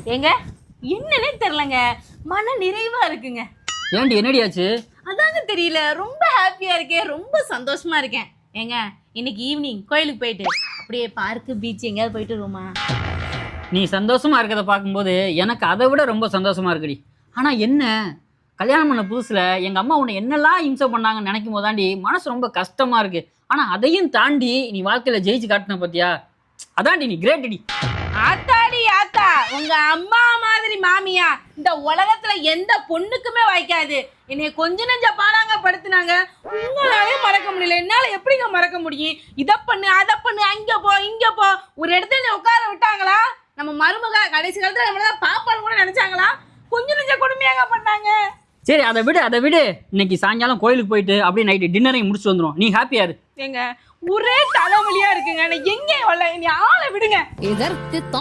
ஏங்க என்னன்னே தெரியலங்க, மன நிறைவா இருக்குங்க. ஏண்டி என்னடியாச்சு? அதாங்க தெரியல, ரொம்ப ஹாப்பியா இருக்கேன், ரொம்ப சந்தோஷமா இருக்கேன். ஏங்க இன்னைக்கு ஈவினிங் கோயிலுக்கு போயிட்டு அப்படியே பார்க்கு பீச் எங்கேயாவது போயிட்டு வருமா? நீ சந்தோஷமா இருக்கிறத பார்க்கும்போது எனக்கு அதை விட ரொம்ப சந்தோஷமா இருக்குடி. ஆனால் என்ன, கல்யாணம் பண்ண புதுசில் எங்கள் அம்மா உன்னை என்னெல்லாம் இம்சை பண்ணாங்கன்னு நினைக்கும் போதாண்டி மனசு ரொம்ப கஷ்டமா இருக்கு. ஆனால் அதையும் தாண்டி நீ வாழ்க்கையில் ஜெயிச்சு காட்டின பார்த்தியா, அதாண்டி நீ கிரேட்டடி. ஆத்தாடி ஆத்தா, உங்க அம்மா மாதிரி மாமியா இந்த உலகத்துல எந்த பொண்ணுக்குமே வாய்க்காது. என்னைய கொஞ்ச நெஞ்ச பாடாங்க படுத்துனாங்க, உங்களாலே மறக்க முடியல. என்னால எப்படிங்க மறக்க முடியும்? இதை பண்ணு அதை பண்ணு, அங்க போ இங்க போ, ஒரு இடத்துல உட்கார விட்டாங்களா? நம்ம மருமக கடைசி காலத்துல நம்மளதான் பாப்பான்னு கூட நினைச்சாங்களா? கொஞ்ச நெஞ்ச கொடுமையாங்க பண்ணாங்க. சரி அதை விடு. இன்னைக்கு சாயங்காலம் கோயிலுக்கு போயிட்டு அப்படியே நைட்டு டின்னரையும் முடிச்சுட்டு வந்துடும். நீ ஹாப்பியா இரு. ஏங்க ஒரே தலைவலியா இருக்குங்க, எங்க நீ ஆளை விடுங்க.